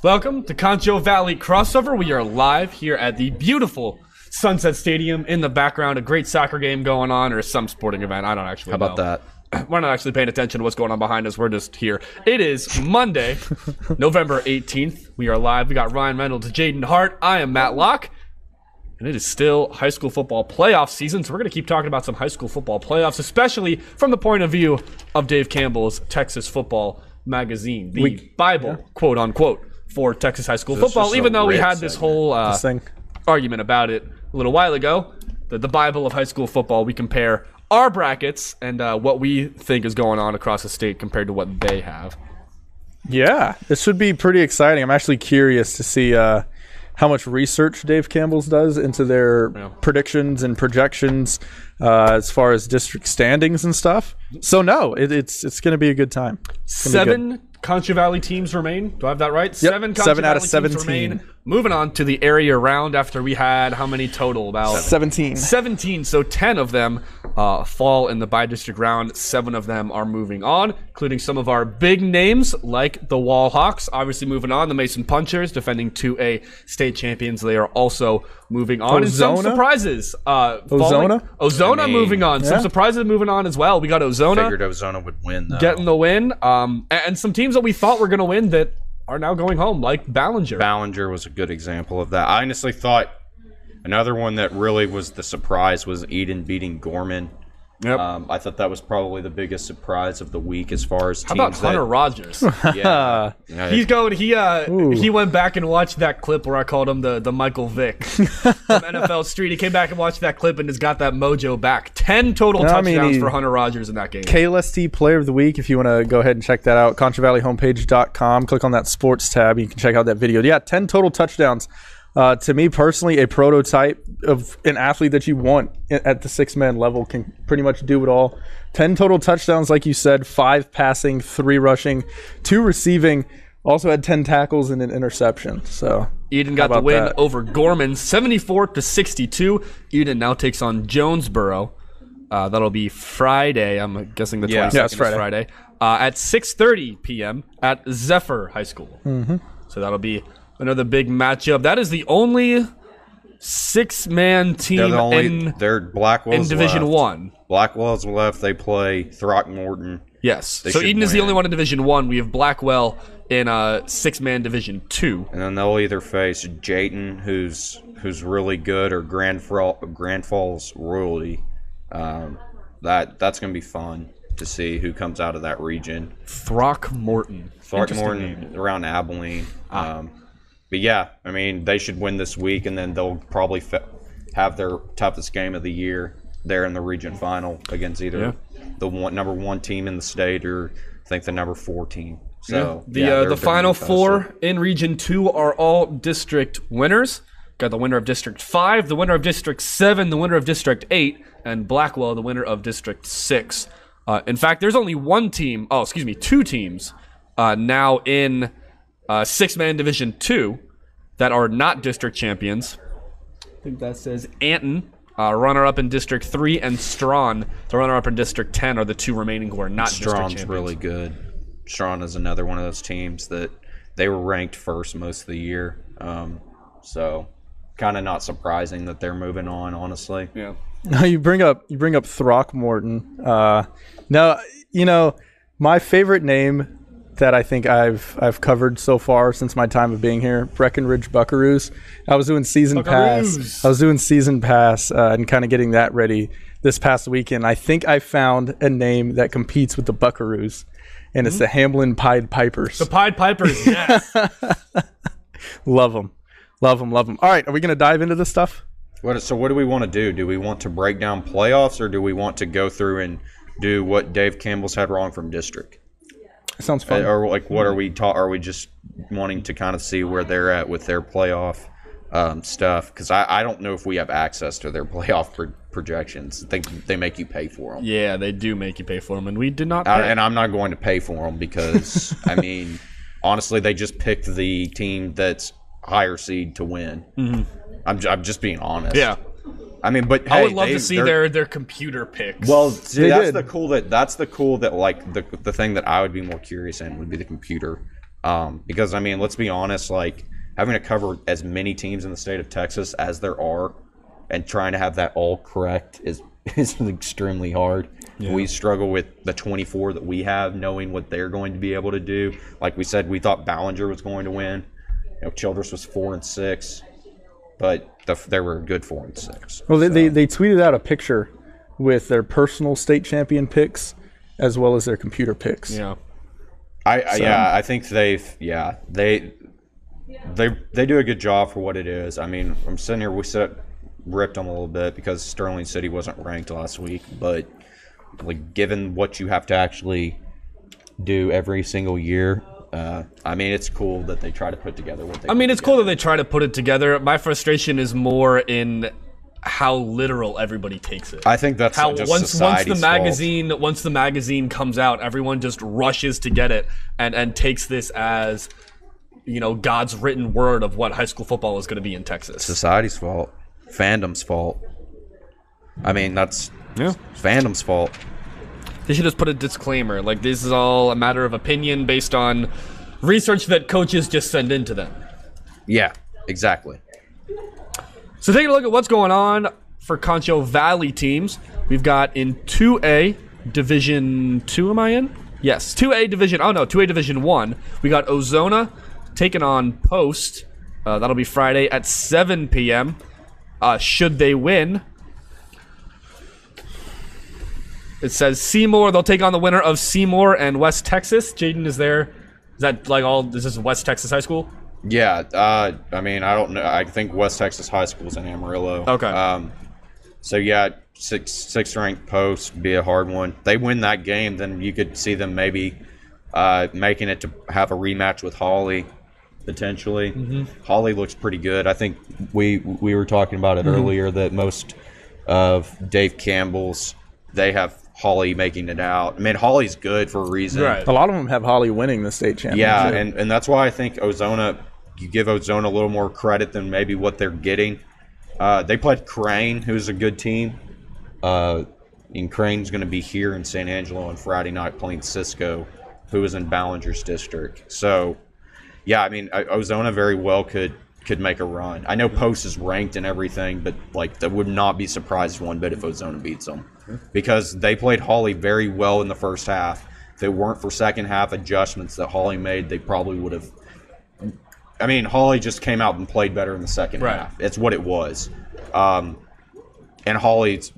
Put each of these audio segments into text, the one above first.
Welcome to Concho Valley Crossover. We are live here at the beautiful Sunset Stadium. In the background, a great soccer game going on, or some sporting event. I don't actually know. How about that? We're not actually paying attention to what's going on behind us. We're just here. It is Monday, November 18th. We are live. We got Ryan Reynolds, Jaden Hart. I am Matt Locke. And it is still high school football playoff season, so we're going to keep talking about some high school football playoffs, especially from the point of view of Dave Campbell's Texas Football Magazine, the Bible, quote unquote, for Texas high school football. Even though we had this whole argument about it a little while ago, the Bible of high school football, we compare our brackets and what we think is going on across the state compared to what they have. Yeah, this should be pretty exciting. I'm actually curious to see how much research Dave Campbell's does into their predictions and projections as far as district standings and stuff. So no, it's going to be a good time. 7 Concho Valley teams remain. Do I have that right? Yep. 7 Concho 7 out Valley of 17. teams remain. Moving on to the area round after we had how many total? About 17. 17. So 10 of them fall in the by-district round. 7 of them are moving on, including some of our big names like the Wall Hawks. Obviously moving on. The Mason Punchers, defending 2A state champions. They are also moving on. And some surprises. Ozona moving on. Yeah. Some surprises moving on as well. We got Ozona. Figured Ozona would win, though. Getting the win. And some teams that we thought were going to win that are now going home, like Ballinger. Ballinger was a good example of that. I honestly thought another one that really was the surprise was Eden beating Gorman. Yep. I thought that was probably the biggest surprise of the week as far as teams. How about Hunter Rogers? Yeah. He's going. He went back and watched that clip where I called him the Michael Vick from NFL Street. He came back and watched that clip and has got that mojo back. 10 total touchdowns for Hunter Rogers in that game. KLST Player of the Week, if you want to go ahead and check that out, ConchoValleyHomepage.com. Click on that sports tab. You can check out that video. Yeah, 10 total touchdowns. To me personally, a prototype of an athlete that you want at the 6-man level, can pretty much do it all. 10 total touchdowns, like you said, 5 passing, 3 rushing, 2 receiving. Also had 10 tackles and an interception. So Eden got the win over Gorman, 74-62. Eden now takes on Jonesboro. That'll be Friday. I'm guessing the 22nd is Friday. At 6:30 p.m. at Zephyr High School. Mm-hmm. So that'll be another big matchup. That is the only 6-man team in Division One. Blackwell's left. They play Throckmorton. Yes. So Eden is the only one in Division One. We have Blackwell in 6-man Division 2. And then they'll either face Jayton, who's really good, or Grand Falls Royalty. That's going to be fun to see who comes out of that region. Throckmorton around Abilene. But yeah, I mean, they should win this week, and then they'll probably have their toughest game of the year there in the region final against either the number 1 team in the state or I think the number 4 team. So the final 4 in Region 2 are all district winners. Got the winner of District 5, the winner of District 7, the winner of District 8, and Blackwell, the winner of District 6. In fact, there's only 2 teams now in 6-man Division 2 that are not district champions. I think that says Anton, runner-up in District 3, and Strawn, the runner-up in District 10, are the 2 remaining who are not district champions. Strawn's really good. Strawn is another one of those teams that they were ranked first most of the year. So kind of not surprising that they're moving on, honestly. Yeah. You bring up Throckmorton. Now, my favorite name that I think I've covered so far since my time of being here, Breckenridge Buckaroos. I was doing season pass. And kind of getting that ready this past weekend. I think I found a name that competes with the Buckaroos, and it's the Hamlin Pied Pipers. The Pied Pipers, yes. Love them. All right, are we going to dive into this stuff? So what do we want to do? Do we want to break down playoffs, or do we want to go through and do what Dave Campbell's had wrong from district? Sounds fun. Or like, what are we are we just wanting to kind of see where they're at with their playoff stuff? Because I don't know if we have access to their playoff projections. I think they make you pay for them. Yeah, they do make you pay for them, and we did not pay. And I'm not going to pay for them because, I mean, honestly, they just picked the team that's higher seed to win. Mm-hmm. I'm just being honest. Yeah. I mean, but I would love to see their computer picks. Well, see, that's the cool that like the thing that I would be more curious in would be the computer Because, I mean, let's be honest, like, having to cover as many teams in the state of Texas as there are and trying to have that all correct is extremely hard. Yeah. We struggle with the 24 that we have, knowing what they're going to be able to do. Like we said, we thought Ballinger was going to win. Childress was 4-6, but they were a good 4-6. Well, they tweeted out a picture with their personal state champion picks as well as their computer picks. Yeah. I think they do a good job for what it is. I mean, I'm sitting here, ripped them a little bit because Sterling City wasn't ranked last week, but like given what you have to actually do every single year, I mean, it's cool that they try to put together what they. I mean, it's cool that they try to put it together. My frustration is more in how literal everybody takes it. I think that's how just once society's the magazine comes out, everyone just rushes to get it and takes this as, God's written word of what high school football is going to be in Texas. Society's fault, fandom's fault. I mean, that's fandom's fault. They should just put a disclaimer, like this is all a matter of opinion based on research that coaches just send in to them. Yeah, exactly. So taking a look at what's going on for Concho Valley teams, we've got in 2A Division 2, am I in? Yes, 2A Division 1. We got Ozona taking on Post. That'll be Friday at 7 p.m. Should they win, it says Seymour. They'll take on the winner of Seymour and West Texas. Jaden is there. Is that like all? Is this West Texas High School? Yeah. I mean, I don't know. I think West Texas High School is in Amarillo. Okay. So yeah, sixth ranked Post be a hard one. They win that game, then you could see them maybe making it to have a rematch with Hawley potentially. Mm-hmm. Hawley looks pretty good. I think we were talking about it earlier that most of Dave Campbell's, they have Hawley making it out. I mean, Hawley's good for a reason. Right. A lot of them have Hawley winning the state championship. Yeah, and that's why I think Ozona, you give Ozona a little more credit than maybe what they're getting. They played Crane, who's a good team. And Crane's going to be here in San Angelo on Friday night playing Cisco, who is in Ballinger's district. So, yeah, I mean, Ozona very well could make a run. I know Post is ranked and everything, but like that would not be surprised one bit if Ozona beats them, because they played Hawley very well in the first half. If it weren't for second half adjustments that Hawley made, they probably would have. I mean, Hawley just came out and played better in the second half. It's what it was. And Hawley's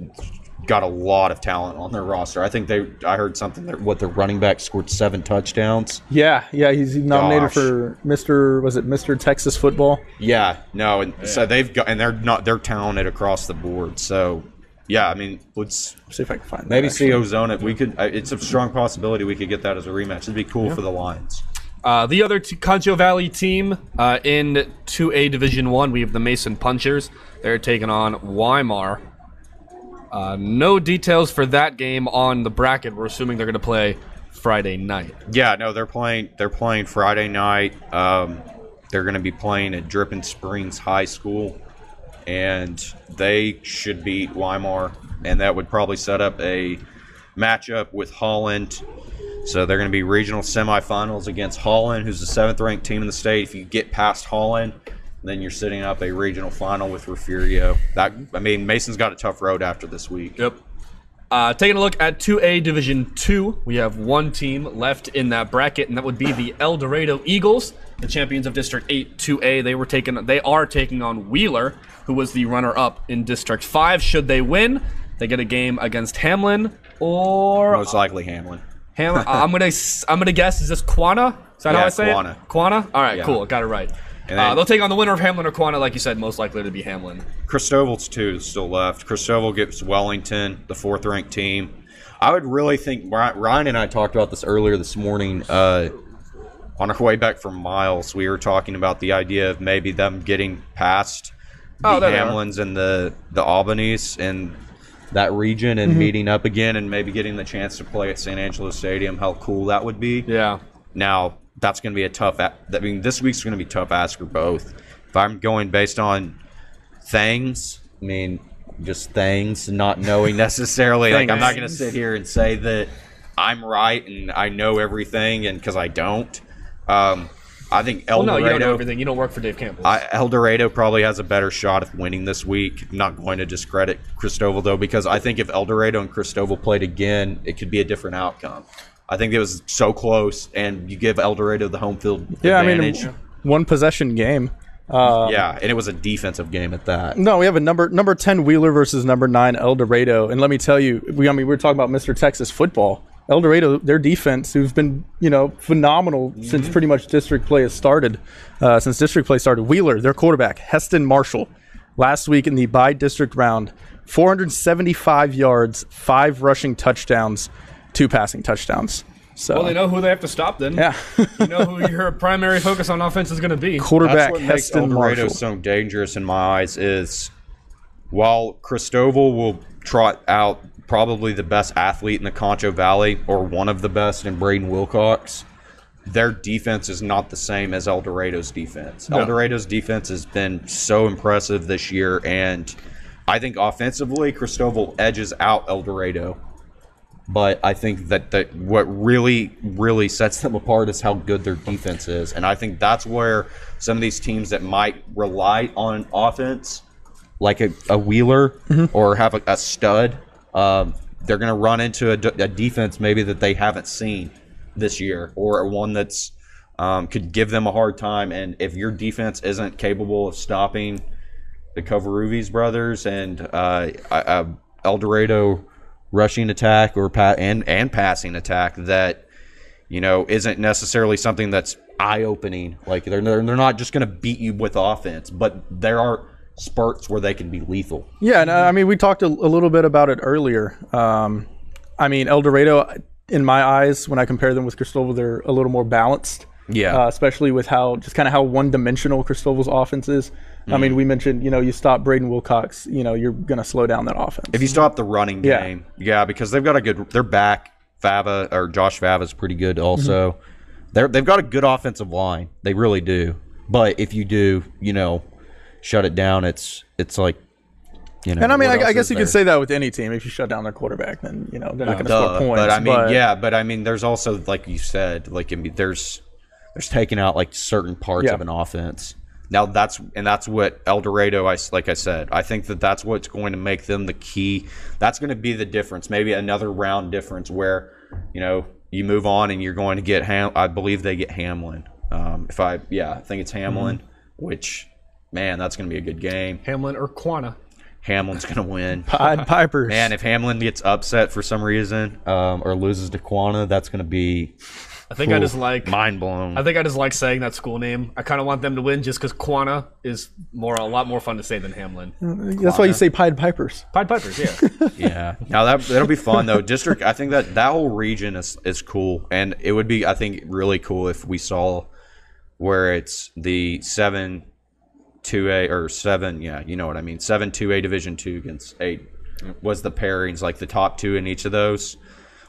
got a lot of talent on their roster. I think I heard something that their running back scored 7 touchdowns. Yeah, he's nominated for Mr. Texas Football? Yeah, no, and so they're talented across the board. So yeah, I mean, let's see if I can find that. Maybe see Ozona. We could. It's a strong possibility we could get that as a rematch. It'd be cool for the Lions. The other Concho Valley team in 2A Division 1, we have the Mason Punchers. They're taking on Weimar. No details for that game on the bracket. We're assuming they're going to play Friday night. Yeah, no, they're playing Friday night. They're going to be playing at Dripping Springs High School, and they should beat Weimar, and that would probably set up a matchup with Holland. So they're going to be regional semifinals against Holland, who's the 7th-ranked team in the state. If you get past Holland, then you're setting up a regional final with Refugio. Mason's got a tough road after this week. Yep. Taking a look at 2A Division 2, we have one team left in that bracket, and that would be the El Dorado Eagles, the champions of District 8 2A. They are taking on Wheeler, who was the runner-up in District 5. Should they win, they get a game against Hamlin or most likely Hamlin. I'm gonna guess, is this Quanah? Is that how I say Quanah. it? Quanah? All right, Yeah. Cool. Got it right. And then, They'll take on the winner of Hamlin or Quanah, like you said, most likely to be Hamlin. Cristoval's 2 is still left. Cristoval gets Wellington, the 4th-ranked team. I would really think Ryan and I talked about this earlier this morning. On our way back from Miles, we were talking about the idea of maybe them getting past the Hamlins and the Albanese and that region and meeting up again and maybe getting the chance to play at San Angelo Stadium. How cool that would be. Yeah. Now, that's going to be a tough – this week's going to be tough ask for both. If I'm going based on things, just things, not knowing necessarily. Like, I'm not going to sit here and say that I'm right and I know everything, and because I don't. I think El no, Dorado. you don't know everything. You don't work for Dave Campbell. El Dorado probably has a better shot of winning this week. I'm not going to discredit Cristobal, though, because I think if El Dorado and Cristobal played again, it could be a different outcome. I think it was so close, and you give El Dorado the home field advantage. I mean, one possession game. Yeah, and it was a defensive game at that. No, we have a number 10 Wheeler versus number 9 El Dorado, and let me tell you, we're talking about Mr. Texas football. El Dorado, their defense, who's been phenomenal since pretty much district play has started. Wheeler, their quarterback, Heston Marshall, last week in the by-district round, 475 yards, 5 rushing touchdowns, 2 passing touchdowns. So, well, they know who they have to stop then. Yeah. You know who your primary focus on offense is going to be. Quarterback That's what Heston makes El Dorado Marshall. so dangerous in my eyes is while Cristobal will trot out probably the best athlete in the Concho Valley or one of the best in Braden Wilcox, their defense is not the same as El Dorado's defense. No. El Dorado's defense has been so impressive this year, and I think offensively Cristobal edges out El Dorado. But I think that what really, really sets them apart is how good their defense is. And I think that's where some of these teams that might rely on offense, like a Wheeler or have a stud, they're going to run into a defense maybe that they haven't seen this year, or one that's could give them a hard time. And if your defense isn't capable of stopping the Covarrubias brothers and El Dorado rushing attack or and passing attack, that isn't necessarily something that's eye-opening. Like they're not just going to beat you with offense, but there are spurts where they can be lethal. Yeah, and I mean, we talked a little bit about it earlier. I mean, El Dorado, in my eyes, when I compare them with Cristobal, they're a little more balanced. Yeah. Especially with how one-dimensional Cristobal's offense is. I mean, we mentioned, you stop Braden Wilcox, you're going to slow down that offense. If you stop the running game, because they've got their back, Josh Fava's pretty good also. They've got a good offensive line. They really do. But if you do, shut it down, it's like, And I mean, I guess you could say that with any team. If you shut down their quarterback, then, they're not going to score points. But I mean, there's also, like you said, there's taking out like certain parts of an offense. Now that's what El Dorado, like I said, I think that's what's going to make them the key. That's going to be the difference. Maybe another round difference where, you move on and you're going to get I believe they get Hamlin. I think it's Hamlin, which, man, that's going to be a good game. Hamlin or Quanah. Hamlin's going to win. Pied Pipers. Man, if Hamlin gets upset for some reason or loses to Quanah, that's going to be I just like mind blown. I think I just like saying that school name. I kind of want them to win just because Quanah is a lot more fun to say than Hamlin. That's why you say Pied Pipers. Pied Pipers, yeah. Yeah. Now that'll be fun though. District, I think that whole region is cool, and it would be, I think, really cool if we saw where it's the 7-2A or 7, you know what I mean, 7-2A Division 2 against 8 was the pairings, like the top 2 in each of those.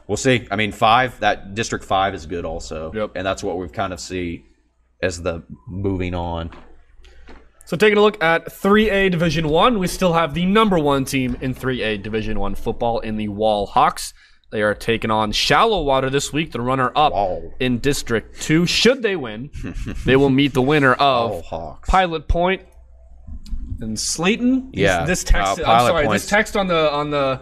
We'll see. I mean, 5, that District 5 is good also. Yep. And that's what we've kind of see as the moving on. So taking a look at 3A Division 1, we still have the number 1 team in 3A Division 1 football in the Wall Hawks. They are taking on Shallow Water this week, the runner-up in District 2. Should they win, they will meet the winner of Pilot Point and Slayton. Yeah. This text, this text on the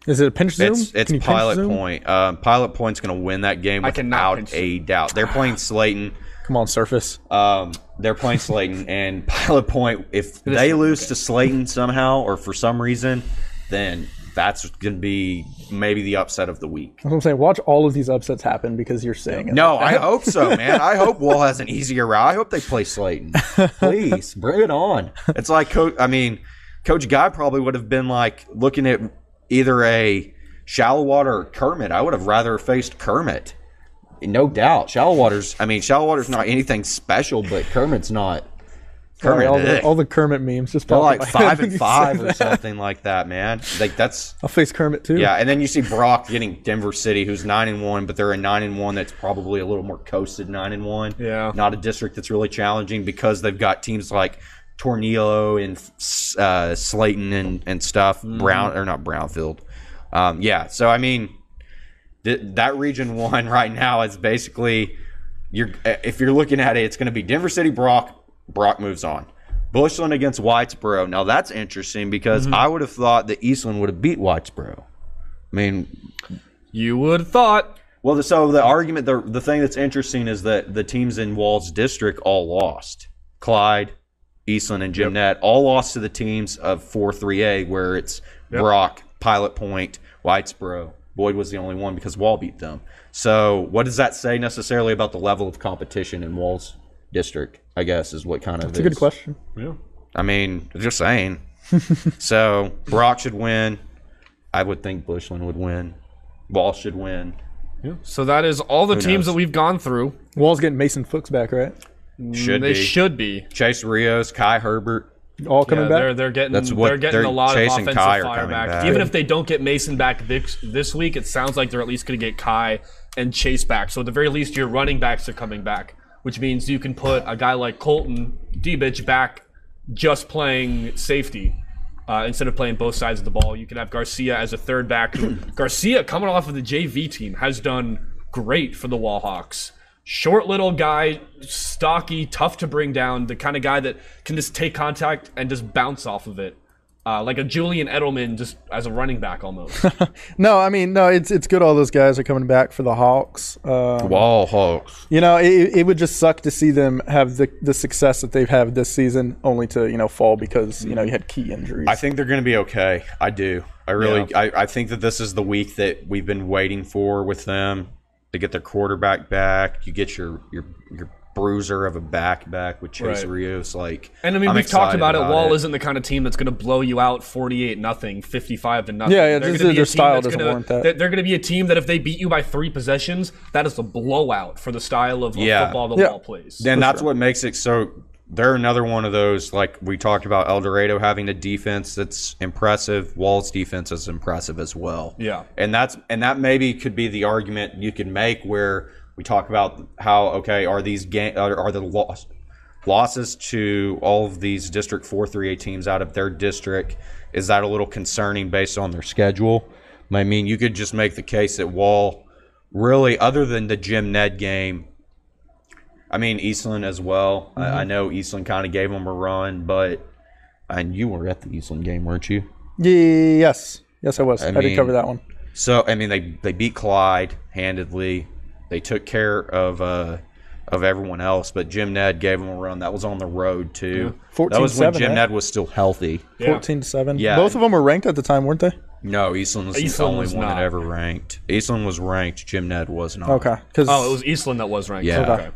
Is it a pinch zoom? It's Pilot Point. Pilot Point's going to win that game without a doubt. They're playing Slayton. Come on, Surface. They're playing Slayton, and Pilot Point, if they lose to Slayton somehow or for some reason, then that's going to be maybe the upset of the week. That's what I'm saying. Watch all of these upsets happen because you're saying it. No, I hope so, man. I hope Wall has an easier route. I hope they play Slayton. Please, bring it on. It's like, Coach Guy probably would have been like looking at either a Shallow Water or Kermit. I would have rather faced Kermit. No doubt. Shallow Water's not anything special, but Kermit's not. Kermit, all the Kermit memes just they're pop like 5-5 or something like that, man. Like that's. I'll face Kermit too. Yeah, and then you see Brock getting Denver City, who's 9-1, but they're a 9-1 that's probably a little more coasted 9-1. Yeah, not a district that's really challenging because they've got teams like Tornillo and Slayton and stuff. Brownfield. So I mean, that Region 1 right now is basically if you're looking at it, it's going to be Denver City, Brock moves on. Bushland against Whitesboro. Now, that's interesting because I would have thought that Eastland would have beat Whitesboro. I mean, you would have thought. Well, so the argument, the thing that's interesting is that the teams in Wall's district all lost. Clyde, Eastland, and Jim Nett all lost to the teams of 4-3A, where it's Brock, Pilot Point, Whitesboro. Boyd was the only one because Wall beat them. So what does that say necessarily about the level of competition in Wall's district, I guess, is what kind of That's a good question. Yeah. I mean, just saying. So Brock should win. I would think Bushland would win. Wall should win. Yeah. So that is all the teams that we've gone through. Wall's getting Mason Fuchs back, right? They should be. Chase Rios, Kai Herbert. All coming back? They're getting a lot of offensive fire back. Even if they don't get Mason back this week, it sounds like they're at least going to get Kai and Chase back. So at the very least, your running backs are coming back, which means you can put a guy like Colton Debich back just playing safety. Instead of playing both sides of the ball, you can have Garcia as a third back. Garcia, coming off of the JV team, has done great for the Wallhawks. Short little guy, stocky, tough to bring down, the kind of guy that can just take contact and just bounce off of it. Like a Julian Edelman just as a running back almost. No, it's good all those guys are coming back for the Hawks. Wall Hawks. It would just suck to see them have the success that they've had this season only to, fall because, you had key injuries. I think they're going to be okay. I do. I really I think that this is the week that we've been waiting for with them to get their quarterback back. You get your bruiser of a back with Chase Rios. And we've talked about it. Wall isn't the kind of team that's going to blow you out 48-0, 55-0. Yeah, their style doesn't warrant that. They're going to be a team that if they beat you by 3 possessions, that is a blowout for the style of football the Wall plays. Then that's what makes it so. They're another one of those, like we talked about El Dorado having a defense that's impressive. Wall's defense is impressive as well. Yeah. And that maybe could be the argument you could make where we talk about how, are these are the losses to all of these District 4-3A teams out of their district, is that a little concerning based on their schedule? I mean, you could just make the case that Wall really, other than the Jim Ned game, Eastland as well. I know Eastland kind of gave them a run, and you were at the Eastland game, weren't you? Yes, I was. I did cover that one. So, they beat Clyde handedly. They took care of everyone else, but Jim Ned gave them a run. That was on the road too. 14-7, that was when Jim Ned was still healthy. 14-7. Yeah. Both of them were ranked at the time, weren't they? No, Eastland was the only one that ever ranked. Eastland was ranked. Jim Ned was not. Okay. It was Eastland that was ranked. Yeah. Okay.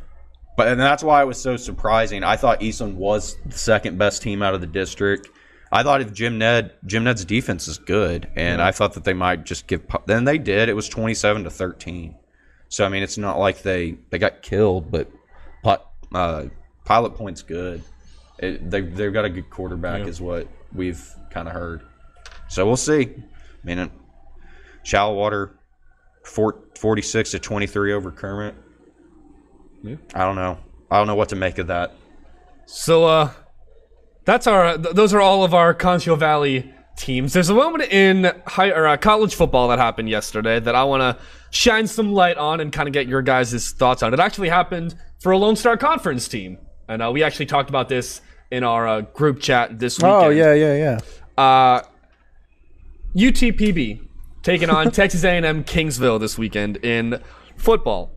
And that's why it was so surprising. I thought Eastland was the second best team out of the district. I thought if Jim Ned's defense is good, and I thought that they might just give. Then they did. It was 27-13. So it's not like they got killed, but Pilot Point's good. They've got a good quarterback, is what we've kind of heard. So we'll see. Shallowater, 46-23 over Kermit. Yeah. I don't know what to make of that. So those are all of our Concho Valley teams. There's a moment in college football that happened yesterday that I want to shine some light on and kind of get your guys' thoughts on. It actually happened for a Lone Star Conference team, and we actually talked about this in our group chat this weekend. Oh yeah. UTPB taking on Texas A&M Kingsville this weekend in football.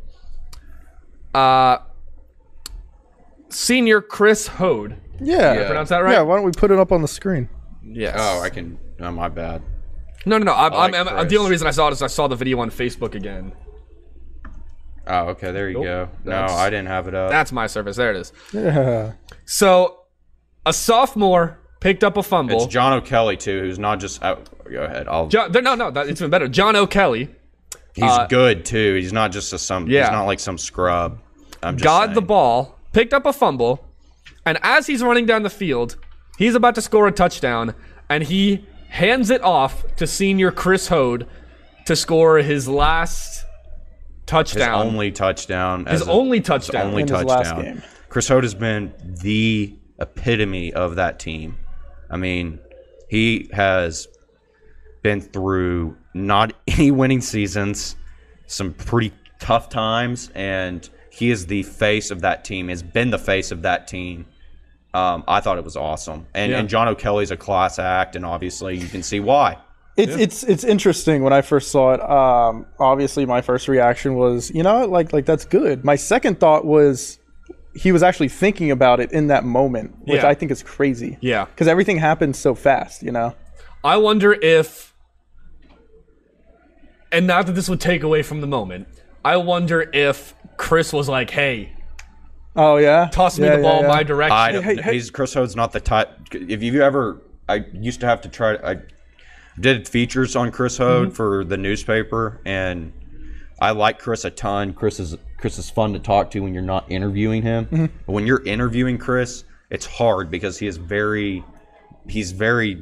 Senior Chris Hode. Yeah. Did I pronounce that right? Yeah, why don't we put it up on the screen? Yes. Oh, I can. Oh, my bad. No. The only reason I saw it is I saw the video on Facebook again. Oh, okay. There you go. No, I didn't have it up. That's my service. There it is. Yeah. So, a sophomore picked up a fumble. It's John O'Kelly, too, who's not just... Oh, go ahead. It's even better. John O'Kelly. He's good, too. He's not just he's not like some scrub. I'm just got saying. the ball, picked up a fumble, and as he's running down the field, he's about to score a touchdown, and he hands it off to senior Chris Hode to score his last touchdown. His only touchdown. His only touchdown. In his last game. Chris Hode has been the epitome of that team. He has been through not any winning seasons, some pretty tough times, and he is the face of that team, has been the face of that team. I thought it was awesome. And John O'Kelly's a class act, and obviously you can see why. It's interesting when I first saw it. Obviously, my first reaction was, like that's good. My second thought was he was actually thinking about it in that moment, which I think is crazy. Yeah. Because everything happens so fast, I wonder if, and not that this would take away from the moment, I wonder if Chris was like, hey, oh yeah, toss me the ball my direction. Chris Hode's not the type. If you ever, I used to have to try. I did features on Chris Hode for the newspaper, and I like Chris a ton. Chris is fun to talk to when you're not interviewing him. But when you're interviewing Chris, it's hard because he's very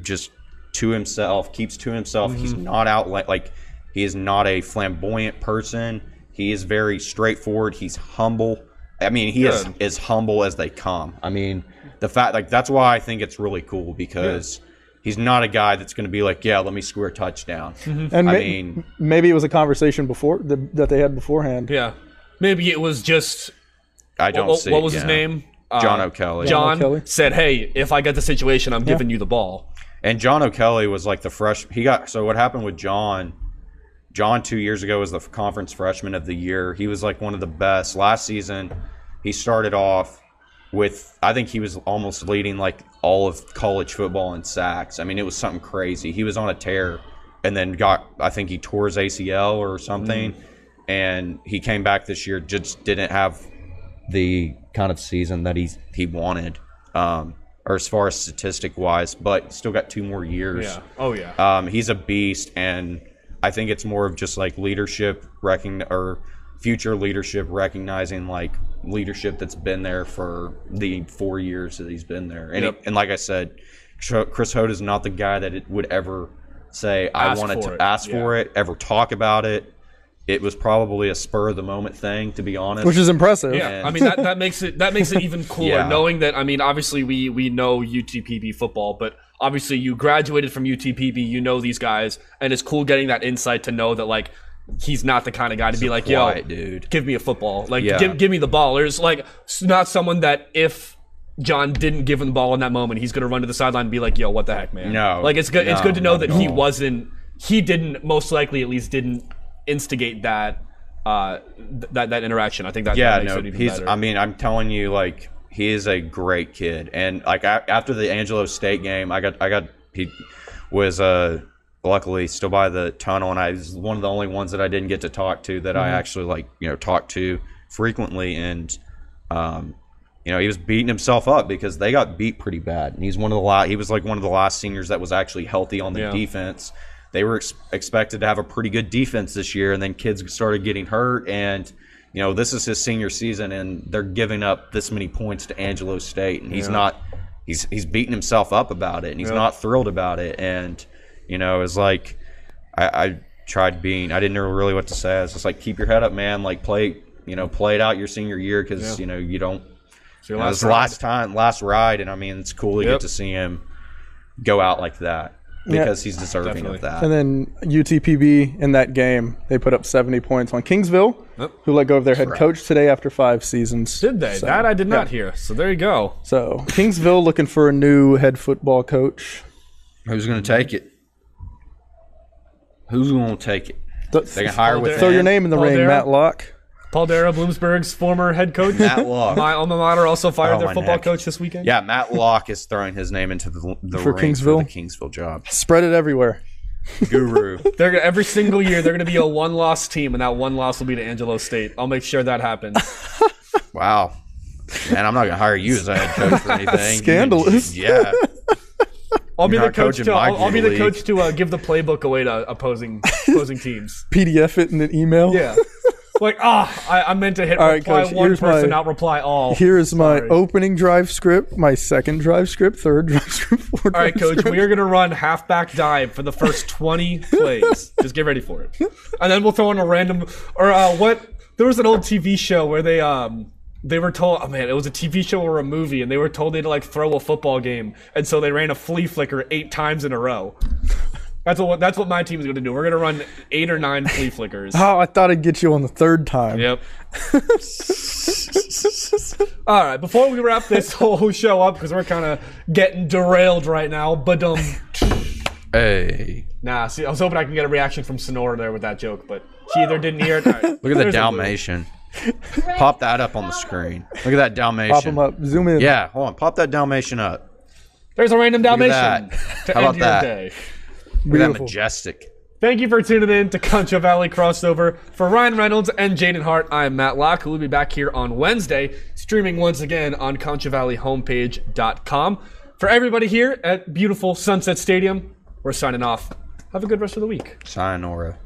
just to himself, keeps to himself. He's not out like he is not a flamboyant person. He is very straightforward. He's humble. I mean, he is as humble as they come. I mean, the fact that's why I think it's really cool because he's not a guy that's going to be like, yeah, let me score a touchdown. And maybe it was a conversation before that they had beforehand. Yeah, maybe it was just. I don't see. What was his name? John O'Kelly. John O'Kelly said, "Hey, if I get the situation, I'm giving you the ball." And John O'Kelly was like the So what happened with John? John 2 years ago was the conference freshman of the year. He was like one of the best. Last season, he started off with, I think he was almost leading like all of college football in sacks. I mean, it was something crazy. He was on a tear and then I think he tore his ACL or something. And he came back this year, just didn't have the kind of season that he wanted, or as far as statistic-wise, but still got 2 more years. Yeah. Oh, yeah. He's a beast, and I think it's more of just like leadership or future leadership, recognizing like leadership that's been there for the 4 years that he's been there. And and like I said, Chris Hode is not the guy that it would ever say, I wanted to ask for it, ever talk about it. It was probably a spur of the moment thing, to be honest. Which is impressive. Yeah, I mean that makes it even cooler knowing that. I mean, obviously we know UTPB football, but obviously you graduated from UTPB, you know these guys, and it's cool getting that insight to know that like he's not the kind of guy to be like, yo, dude, give me a football, like give me the ball. There's like not someone that if John didn't give him the ball in that moment, he's gonna run to the sideline and be like, yo, what the heck, man? No, like it's good. It's good to know that he didn't most likely at least didn't instigate that interaction. I think that makes it even better. I mean, I'm telling you, like, he is a great kid, and like after the Angelo State game, he was luckily still by the tunnel, and I was one of the only ones that I didn't get to talk to that I actually talked to frequently, and he was beating himself up because they got beat pretty bad, and he was one of the last seniors that was actually healthy on the defense. They were expected to have a pretty good defense this year, and then kids started getting hurt, and this is his senior season, and they're giving up this many points to Angelo State, and he's beating himself up about it, and he's not thrilled about it, and it's like I tried being, I didn't know really what to say. I was just like, keep your head up, man, like play it out your senior year because you don't. It's last ride, and I mean it's cool to get to see him go out like that. Because he's deserving of that. And then UTPB in that game, they put up 70 points on Kingsville, who let go of their head coach today after 5 seasons. Did they? So, that I did not hear. So there you go. So Kingsville looking for a new head football coach. Who's going to take it? Who's going to take it? They can hire with throw your name in the ring, Matt Locke. Paul Dara, Bloomsburg's former head coach. Matt Locke. My alma mater also fired their football coach this weekend. Yeah, Matt Locke is throwing his name into the for ring Kingsville. For the Kingsville job. Spread it everywhere. Guru. Every single year, they're going to be a one-loss team, and that one loss will be to Angelo State. I'll make sure that happens. Wow. Man, I'm not going to hire you as a head coach for anything. Scandalous. Yeah. I'll be the coach to give the playbook away to opposing teams. PDF it in an email. Yeah. Like, I meant to hit reply Coach, one person, not reply all. Here is my opening drive script, my second drive script, third drive script, fourth all right, drive Coach, script. we are going to run halfback dive for the first 20 plays. Just get ready for it. And then we'll throw in a random there was an old TV show where they were told, it was a TV show or a movie, and they were told they had to like throw a football game, and so they ran a flea flicker 8 times in a row. That's what my team is going to do. We're going to run 8 or 9 flea flickers. Oh, I thought I'd get you on the third time. Yep. All right, before we wrap this whole show up, because we're kind of getting derailed right now, Hey. Nah, see, I was hoping I can get a reaction from Sonora there with that joke, but she either didn't hear it. All right, Look at the Dalmatian. Pop that up on the screen. Look at that Dalmatian. Pop them up. Zoom in. Yeah, hold on. Pop that Dalmatian up. There's a random Dalmatian that. to How end about your that? day. Look at that Beautiful. majestic. Thank you for tuning in to Concho Valley Crossover. For Ryan Reynolds and Jaden Hart, I'm Matt Locke, who will be back here on Wednesday, streaming once again on ConchoValleyHomepage.com. For everybody here at beautiful Sunset Stadium, we're signing off. Have a good rest of the week. Sayonara.